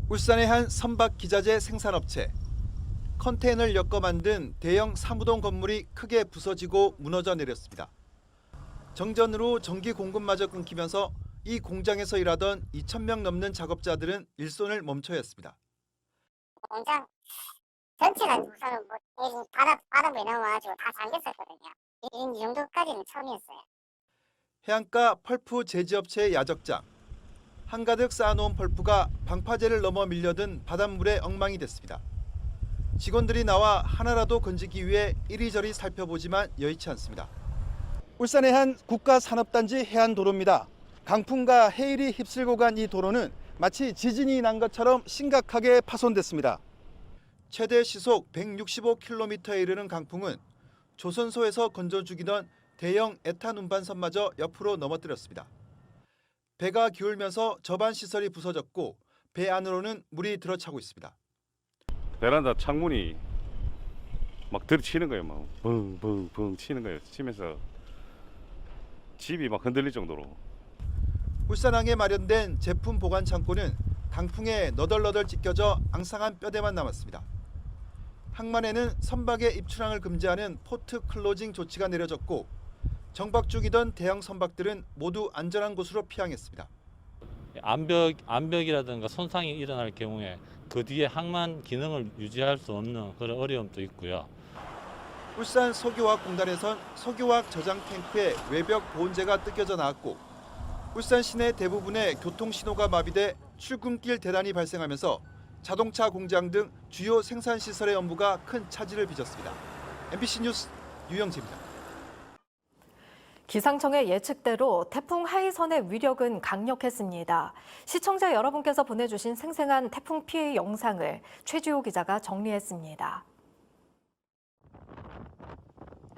울산의 한 선박 기자재 생산업체. 컨테이너를 엮어 만든 대형 사무동 건물이 크게 부서지고 무너져 내렸습니다. 정전으로 전기 공급마저 끊기면서 이 공장에서 일하던 2,000명 넘는 작업자들은 일손을 멈춰야 했습니다. 공장 전체가 우선은 바닥에 나와가지고 다 잠겼었거든요. 이 정도까지는 처음이었어요. 해안가 펄프 제지업체의 야적장. 한가득 쌓아놓은 펄프가 방파제를 넘어 밀려든 바닷물에 엉망이 됐습니다. 직원들이 나와 하나라도 건지기 위해 이리저리 살펴보지만 여의치 않습니다. 울산의 한 국가산업단지 해안도로입니다. 강풍과 해일이 휩쓸고 간 이 도로는 마치 지진이 난 것처럼 심각하게 파손됐습니다. 최대 시속 165km에 이르는 강풍은 조선소에서 건져 죽이던 대형 에탄 운반선마저 옆으로 넘어뜨렸습니다. 배가 기울면서 저반 시설이 부서졌고 배 안으로는 물이 들어차고 있습니다. 베란다 창문이 막 들이치는 거예요. 막 붕붕붕 치는 거예요. 치면서 집이 막 흔들릴 정도로. 울산항에 마련된 제품 보관 창고는 강풍에 너덜너덜 찢겨져 앙상한 뼈대만 남았습니다. 항만에는 선박의 입출항을 금지하는 포트 클로징 조치가 내려졌고 정박 중이던 대형 선박들은 모두 안전한 곳으로 피항했습니다. 암벽이라든가 손상이 일어날 경우에 그 뒤에 항만 기능을 유지할 수 없는 그런 어려움도 있고요. 울산 석유화학공단에선 석유화학 저장 탱크에 외벽 보온재가 뜯겨져 나왔고 울산 시내 대부분의 교통신호가 마비돼 출근길 대란이 발생하면서 자동차 공장 등 주요 생산시설의 업무가 큰 차질을 빚었습니다. MBC 뉴스 유영재입니다. 기상청의 예측대로 태풍 하이선의 위력은 강력했습니다. 시청자 여러분께서 보내주신 생생한 태풍 피해 영상을 최주호 기자가 정리했습니다.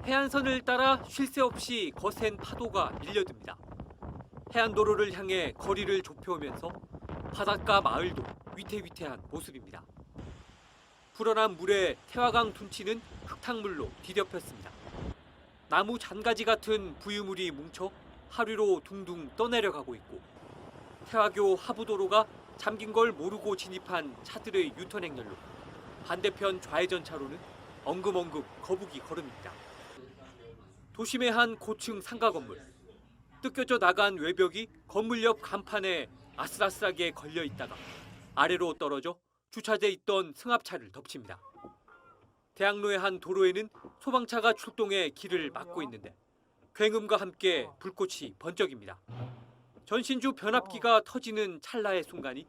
해안선을 따라 쉴 새 없이 거센 파도가 밀려듭니다. 해안도로를 향해 거리를 좁혀오면서 바닷가 마을도 위태위태한 모습입니다. 불어난 물에 태화강 둔치는 흙탕물로 뒤덮였습니다. 나무 잔가지 같은 부유물이 뭉쳐 하류로 둥둥 떠내려가고 있고 태화교 하부도로가 잠긴 걸 모르고 진입한 차들의 유턴 행렬로 반대편 좌회전 차로는 엉금엉금 거북이 걸음입니다. 도심의 한 고층 상가 건물. 뜯겨져 나간 외벽이 건물 옆 간판에 아슬아슬하게 걸려 있다가 아래로 떨어져 주차돼 있던 승합차를 덮칩니다. 대학로의 한 도로에는 소방차가 출동해 길을 막고 있는데 굉음과 함께 불꽃이 번쩍입니다. 전신주 변압기가 터지는 찰나의 순간이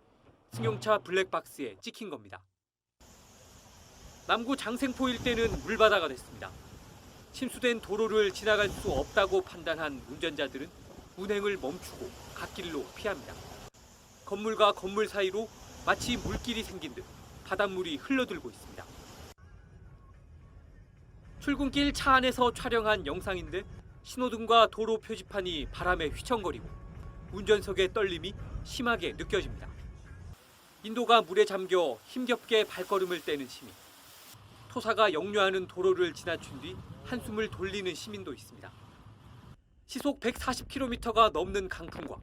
승용차 블랙박스에 찍힌 겁니다. 남구 장생포 일대는 물바다가 됐습니다. 침수된 도로를 지나갈 수 없다고 판단한 운전자들은 운행을 멈추고 갓길로 피합니다. 건물과 건물 사이로 마치 물길이 생긴 듯 바닷물이 흘러들고 있습니다. 출근길 차 안에서 촬영한 영상인데 신호등과 도로 표지판이 바람에 휘청거리고 운전석의 떨림이 심하게 느껴집니다. 인도가 물에 잠겨 힘겹게 발걸음을 떼는 시민. 토사가 역류하는 도로를 지나친 뒤 한숨을 돌리는 시민도 있습니다. 시속 140km가 넘는 강풍과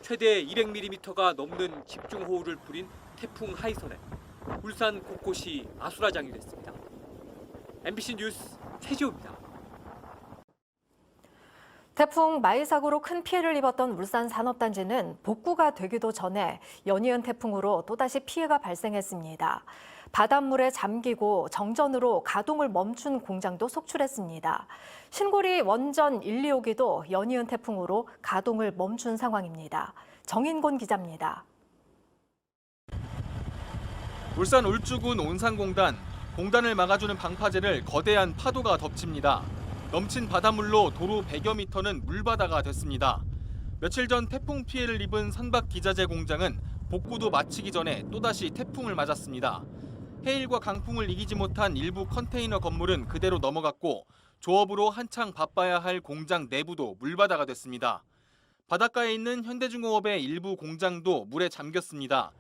최대 200mm가 넘는 집중호우를 뿌린 태풍 하이선에 울산 곳곳이 아수라장이 됐습니다. MBC 뉴스 최지호입니다. 태풍 마이삭으로 큰 피해를 입었던 울산 산업단지는 복구가 되기도 전에 연이은 태풍으로 또다시 피해가 발생했습니다. 바닷물에 잠기고 정전으로 가동을 멈춘 공장도 속출했습니다. 신고리 원전 1, 2호기도 연이은 태풍으로 가동을 멈춘 상황입니다. 정인곤 기자입니다. 울산 울주군 온산공단, 공단을 막아주는 방파제를 거대한 파도가 덮칩니다. 넘친 바닷물로 도로 100여 미터는 물바다가 됐습니다. 며칠 전 태풍 피해를 입은 선박 기자재 공장은 복구도 마치기 전에 또다시 태풍을 맞았습니다. 해일과 강풍을 이기지 못한 일부 컨테이너 건물은 그대로 넘어갔고 조업으로 한창 바빠야 할 공장 내부도 물바다가 됐습니다. 바닷가에 있는 현대중공업의 일부 공장도 물에 잠겼습니다.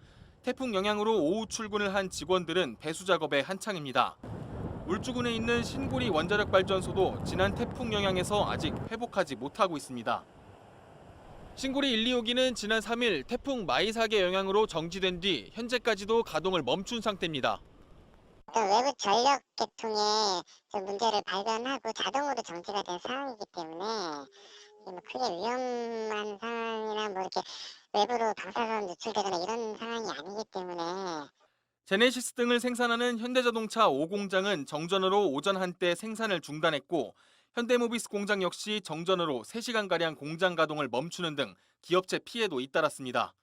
태풍 영향으로 오후 출근을 한 직원들은 배수 작업에 한창입니다. 울주군에 있는 신고리 원자력발전소도 지난 태풍 영향에서 아직 회복하지 못하고 있습니다. 신고리 1, 2호기는 지난 3일 태풍 마이삭의 영향으로 정지된 뒤 현재까지도 가동을 멈춘 상태입니다. 외부 전력 계통에 문제를 발견하고 자동으로 정지가 된 상황이기 때문에 크게 위험한 상황이나 이렇게 외부로 방사선 누출되거나 이런 상황이 아니기 때문에. 제네시스 등을 생산하는 현대자동차 5공장은 정전으로 오전 한때 생산을 중단했고 현대모비스 공장 역시 정전으로 3시간가량 공장 가동을 멈추는 등 기업체 피해도 잇따랐습니다.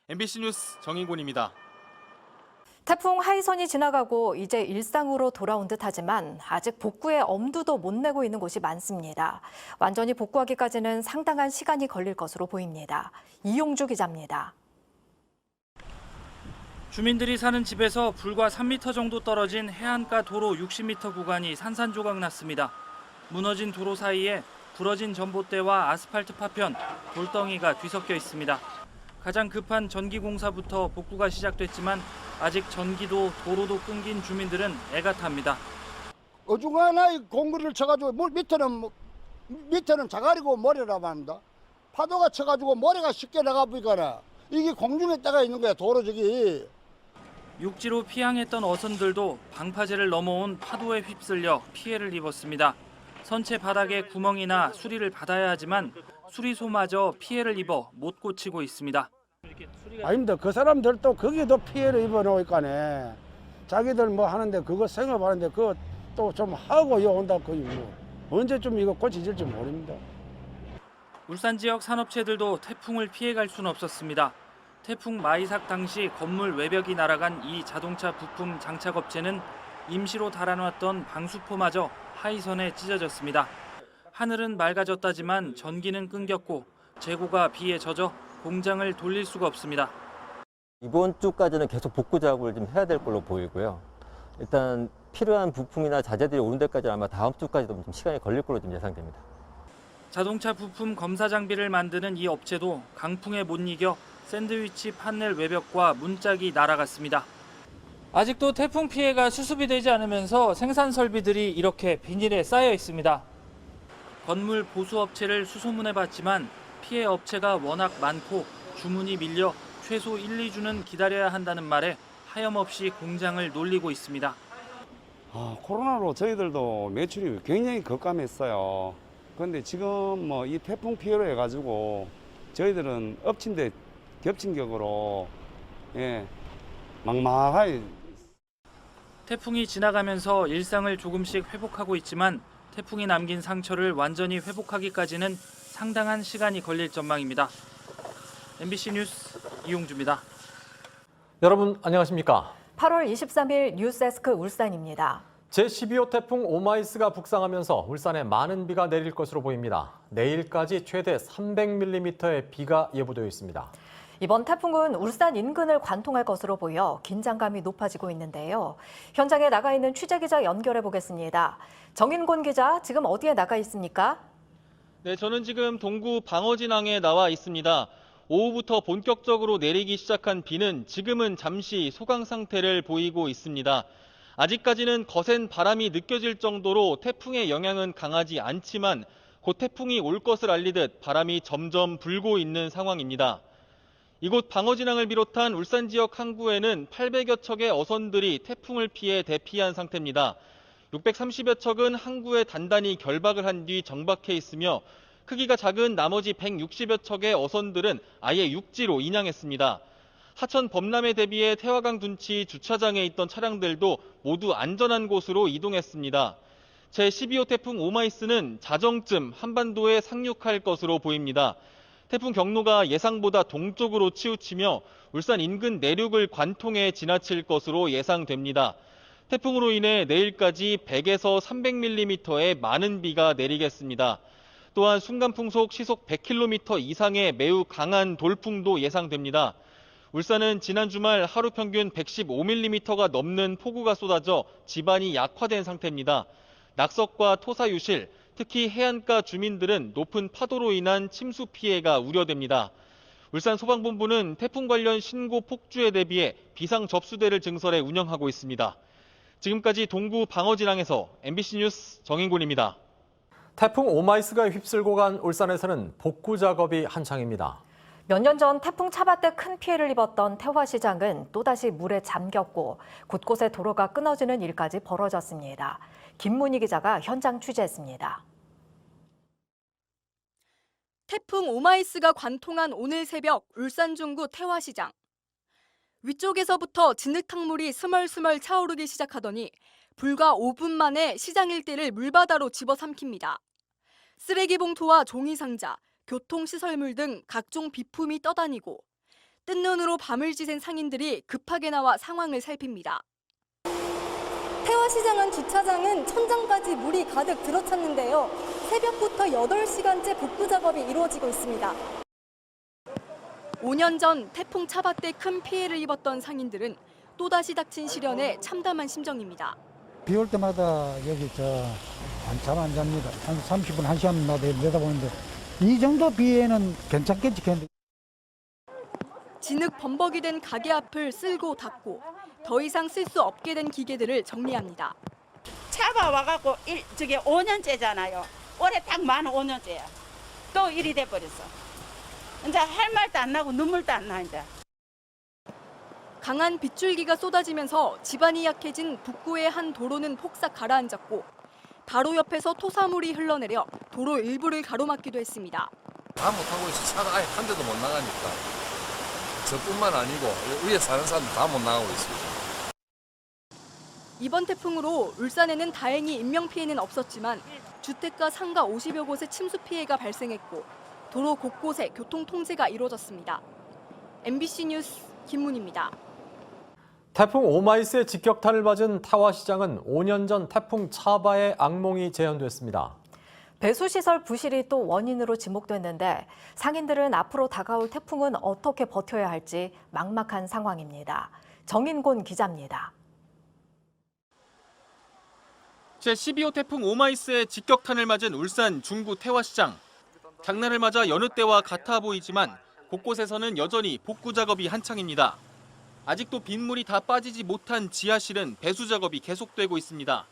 MBC 뉴스 정인곤입니다. 태풍 하이선이 지나가고 이제 일상으로 돌아온 듯하지만 아직 복구에 엄두도 못 내고 있는 곳이 많습니다. 완전히 복구하기까지는 상당한 시간이 걸릴 것으로 보입니다. 이용주 기자입니다. 주민들이 사는 집에서 불과 3m 정도 떨어진 해안가 도로 60m 구간이 산산조각 났습니다. 무너진 도로 사이에 부러진 전봇대와 아스팔트 파편, 돌덩이가 뒤섞여 있습니다. 가장 급한 전기공사부터 복구가 시작됐지만 아직 전기도 도로도 끊긴 주민들은 애가 탑니다. 어중간하게 공구리를 쳐가지고 물 밑에는 자갈이고 모래라고 합니다. 파도가 쳐가지고 모래가 쉽게 나가보니까 이게 공중에 떠가 있는 거야, 도로 저기. 육지로 피항했던 어선들도 방파제를 넘어온 파도에 휩쓸려 피해를 입었습니다. 선체 바닥에 구멍이나 수리를 받아야 하지만 수리소마저 피해를 입어 못 고치고 있습니다. 아닙니다. 그 사람들도 거기도 피해를 입어놓으니까네. 자기들 뭐 하는데 그거 생업하는데 그 또 좀 하고 요 온다 거의 뭐 언제쯤 이거 고쳐질지 모릅니다. 울산 지역 산업체들도 태풍을 피해갈 수는 없었습니다. 태풍 마이삭 당시 건물 외벽이 날아간 이 자동차 부품 장착업체는 임시로 달아놨던 방수포마저 하이선에 찢어졌습니다. 하늘은 맑아졌다지만 전기는 끊겼고 재고가 비에 젖어 공장을 돌릴 수가 없습니다. 이번 주까지는 계속 복구 작업을 좀 해야 될 걸로 보이고요. 일단 필요한 부품이나 자재들이 오는 데까지 아마 다음 주까지도 좀 시간이 걸릴 걸로 좀 예상됩니다. 자동차 부품 검사 장비를 만드는 이 업체도 강풍에 못 이겨 샌드위치 판넬 외벽과 문짝이 날아갔습니다. 아직도 태풍 피해가 수습이 되지 않으면서 생산 설비들이 이렇게 비닐에 쌓여 있습니다. 건물 보수업체를 수소문해봤지만 피해 업체가 워낙 많고 주문이 밀려 최소 1, 2주는 기다려야 한다는 말에 하염없이 공장을 놀리고 있습니다. 코로나로 저희들도 매출이 굉장히 급감했어요. 그런데 지금 뭐 이 태풍 피해로 해가지고 저희들은 엎친 데 겹친 격으로 막막하게. 태풍이 지나가면서 일상을 조금씩 회복하고 있지만 태풍이 남긴 상처를 완전히 회복하기까지는 상당한 시간이 걸릴 전망입니다. MBC 뉴스 이용주입니다. 여러분 안녕하십니까? 8월 23일 뉴스데스크 울산입니다. 제12호 태풍 오마이스가 북상하면서 울산에 많은 비가 내릴 것으로 보입니다. 내일까지 최대 300mm의 비가 예보되어 있습니다. 이번 태풍은 울산 인근을 관통할 것으로 보여 긴장감이 높아지고 있는데요. 현장에 나가 있는 취재기자 연결해 보겠습니다. 정인곤 기자, 지금 어디에 나가 있습니까? 네, 저는 지금 동구 방어진항에 나와 있습니다. 오후부터 본격적으로 내리기 시작한 비는 지금은 잠시 소강 상태를 보이고 있습니다. 아직까지는 거센 바람이 느껴질 정도로 태풍의 영향은 강하지 않지만 곧 태풍이 올 것을 알리듯 바람이 점점 불고 있는 상황입니다. 이곳 방어진항을 비롯한 울산 지역 항구에는 800여 척의 어선들이 태풍을 피해 대피한 상태입니다. 630여 척은 항구에 단단히 결박을 한 뒤 정박해 있으며 크기가 작은 나머지 160여 척의 어선들은 아예 육지로 인양했습니다. 하천 범람에 대비해 태화강 둔치 주차장에 있던 차량들도 모두 안전한 곳으로 이동했습니다. 제12호 태풍 오마이스는 자정쯤 한반도에 상륙할 것으로 보입니다. 태풍 경로가 예상보다 동쪽으로 치우치며 울산 인근 내륙을 관통해 지나칠 것으로 예상됩니다. 태풍으로 인해 내일까지 100에서 300mm의 많은 비가 내리겠습니다. 또한 순간풍속 시속 100km 이상의 매우 강한 돌풍도 예상됩니다. 울산은 지난 주말 하루 평균 115mm가 넘는 폭우가 쏟아져 지반이 약화된 상태입니다. 낙석과 토사 유실, 특히 해안가 주민들은 높은 파도로 인한 침수 피해가 우려됩니다. 울산 소방본부는 태풍 관련 신고 폭주에 대비해 비상 접수대를 증설해 운영하고 있습니다. 지금까지 동구 방어진항에서 MBC 뉴스 정인곤입니다. 태풍 오마이스가 휩쓸고 간 울산에서는 복구 작업이 한창입니다. 몇 년 전 태풍 차바 때 큰 피해를 입었던 태화시장은 또다시 물에 잠겼고 곳곳에 도로가 끊어지는 일까지 벌어졌습니다. 김문희 기자가 현장 취재했습니다. 태풍 오마이스가 관통한 오늘 새벽 울산 중구 태화시장. 위쪽에서부터 진흙탕물이 스멀스멀 차오르기 시작하더니 불과 5분 만에 시장 일대를 물바다로 집어삼킵니다. 쓰레기 봉투와 종이 상자, 교통시설물 등 각종 비품이 떠다니고 뜬 눈으로 밤을 지샌 상인들이 급하게 나와 상황을 살핍니다. 태화시장안 주차장은 천장까지 물이 가득 들어찼는데요. 새벽부터 8시간째 복구 작업이 이루어지고 있습니다. 5년 전 태풍 차바 때 큰 피해를 입었던 상인들은 또다시 닥친 시련에 참담한 심정입니다. 비 올 때마다 여기 잠 안 잡니다. 한 30분, 1시간마다 내다보는데 이 정도 비에는 괜찮겠지. 진흙 범벅이 된 가게 앞을 쓸고 닫고 더 이상 쓸 수 없게 된 기계들을 정리합니다. 차가 와갖고 5년째잖아요. 올해 딱 만 5년째야. 또 일이 돼버렸어. 이제 할 말도 안 나고 눈물도 안 나 이제. 강한 빗줄기가 쏟아지면서 지반이 약해진 북구의 한 도로는 폭삭 가라앉았고 바로 옆에서 토사물이 흘러내려 도로 일부를 가로막기도 했습니다. 다 못하고 있어. 차가 아예 한 대도 못 나가니까. 저뿐만 아니고 위에 사는 사람도 다 못 나가고 있습니다. 이번 태풍으로 울산에는 다행히 인명피해는 없었지만 주택가 상가 50여 곳에 침수 피해가 발생했고 도로 곳곳에 교통 통제가 이루어졌습니다. MBC 뉴스 김문희입니다. 태풍 오마이스의 직격탄을 맞은 타화시장은 5년 전 태풍 차바의 악몽이 재현됐습니다. 배수시설 부실이 또 원인으로 지목됐는데 상인들은 앞으로 다가올 태풍은 어떻게 버텨야 할지 막막한 상황입니다. 정인곤 기자입니다. 제12호 태풍 오마이스의 직격탄을 맞은 울산 중구 태화시장. 장날을 맞아 여느 때와 같아 보이지만 곳곳에서는 여전히 복구 작업이 한창입니다. 아직도 빗물이 다 빠지지 못한 지하실은 배수 작업이 계속되고 있습니다.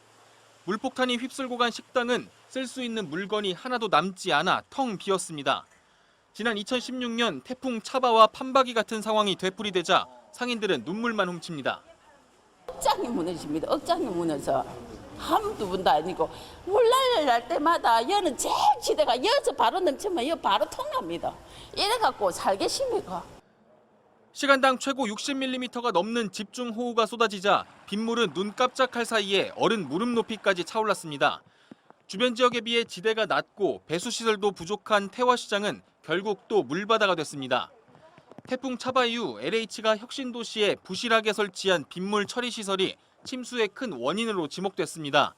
물폭탄이 휩쓸고 간 식당은 쓸 수 있는 물건이 하나도 남지 않아 텅 비었습니다. 지난 2016년 태풍 차바와 판박이 같은 상황이 되풀이되자 상인들은 눈물만 훔칩니다. 억장이 무너집니다. 억장이 무너져. 한두 번도 아니고 물난리 날 때마다 여는 제일 지대가 여서 바로 넘치면 여 바로 통납니다. 이래갖고 살겠습니까? 시간당 최고 60mm가 넘는 집중호우가 쏟아지자 빗물은 눈 깜짝할 사이에 어른 무릎 높이까지 차올랐습니다. 주변 지역에 비해 지대가 낮고 배수시설도 부족한 태화시장은 결국 또 물바다가 됐습니다. 태풍 차바 이후 LH가 혁신도시에 부실하게 설치한 빗물 처리 시설이 침수의 큰 원인으로 지목됐습니다.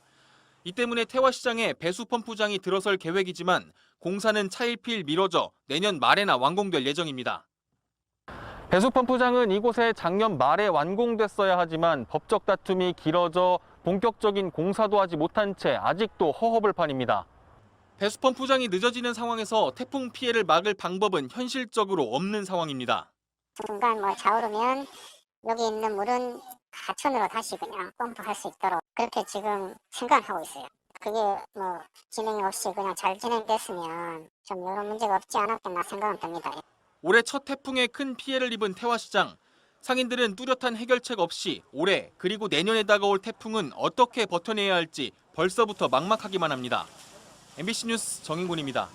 이 때문에 태화시장에 배수 펌프장이 들어설 계획이지만 공사는 차일피일 미뤄져 내년 말에나 완공될 예정입니다. 배수 펌프장은 이곳에 작년 말에 완공됐어야 하지만 법적 다툼이 길어져 본격적인 공사도 하지 못한 채 아직도 허허벌 판입니다. 배수 펌프장이 늦어지는 상황에서 태풍 피해를 막을 방법은 현실적으로 없는 상황입니다. 중간 차오르면 여기 있는 물은 하천으로 다시 그냥 펌프할 수 있도록 그렇게 지금 생각하고 있어요. 그게 진행 없이 그냥 잘 진행됐으면 좀 이런 문제가 없지 않았겠나 생각은 듭니다. 올해 첫 태풍에 큰 피해를 입은 태화시장. 상인들은 뚜렷한 해결책 없이 올해 그리고 내년에 다가올 태풍은 어떻게 버텨내야 할지 벌써부터 막막하기만 합니다. MBC 뉴스 정인곤입니다.